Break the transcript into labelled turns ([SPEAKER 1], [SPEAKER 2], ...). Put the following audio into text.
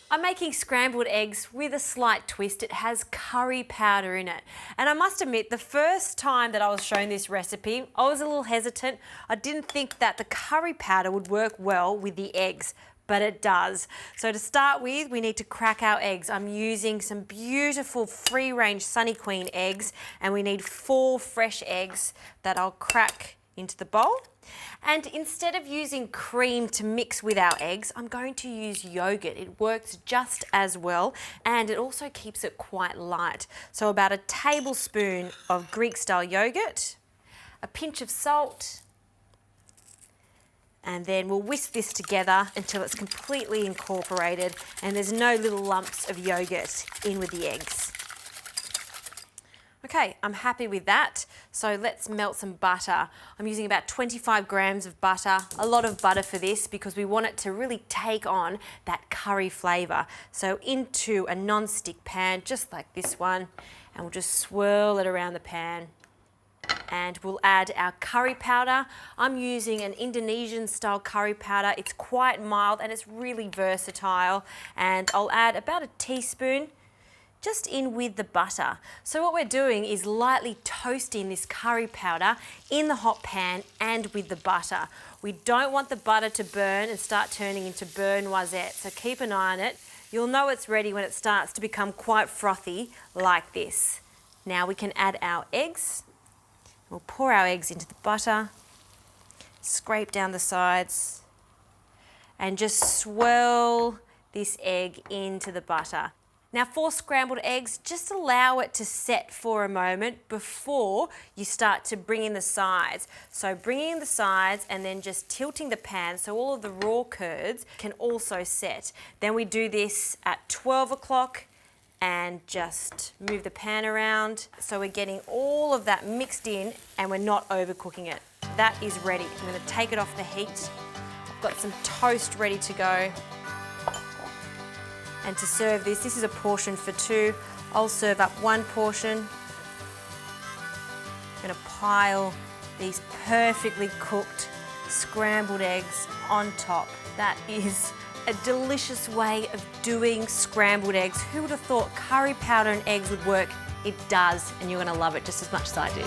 [SPEAKER 1] I'm making scrambled eggs with a slight twist. It has curry powder in it. And I must admit, the first time that I was shown this recipe, I was a little hesitant. I didn't think that the curry powder would work well with the eggs, but it does. So to start with, we need to crack our eggs. I'm using some beautiful free-range Sunny Queen eggs, and we need 4 fresh eggs that I'll crack into the bowl. And instead of using cream to mix with our eggs, I'm going to use yogurt. It works just as well, and it also keeps it quite light. So about a tablespoon of Greek-style yogurt, a pinch of salt, and then we'll whisk this together until it's completely incorporated and there's no little lumps of yogurt in with the eggs. Okay, I'm happy with that. So let's melt some butter. I'm using about 25 grams of butter, a lot of butter for this because we want it to really take on that curry flavour. So into a non-stick pan, just like this one, and we'll just swirl it around the pan. And we'll add our curry powder. I'm using an Indonesian style curry powder. It's quite mild and it's really versatile. And I'll add about a teaspoon just in with the butter. So what we're doing is lightly toasting this curry powder in the hot pan and with the butter. We don't want the butter to burn and start turning into burn noisette, so keep an eye on it. You'll know it's ready when it starts to become quite frothy like this. Now we can add our eggs. We'll pour our eggs into the butter, scrape down the sides, and just swirl this egg into the butter. Now for scrambled eggs, just allow it to set for a moment before you start to bring in the sides. So bringing in the sides and then just tilting the pan so all of the raw curds can also set. Then we do this at 12 o'clock and just move the pan around so we're getting all of that mixed in and we're not overcooking it. That is ready. I'm going to take it off the heat. I've got some toast ready to go. And to serve this, this is a portion for 2. I'll serve up 1 portion. I'm going to pile these perfectly cooked scrambled eggs on top. That is a delicious way of doing scrambled eggs. Who would have thought curry powder and eggs would work? It does, and you're going to love it just as much as I do.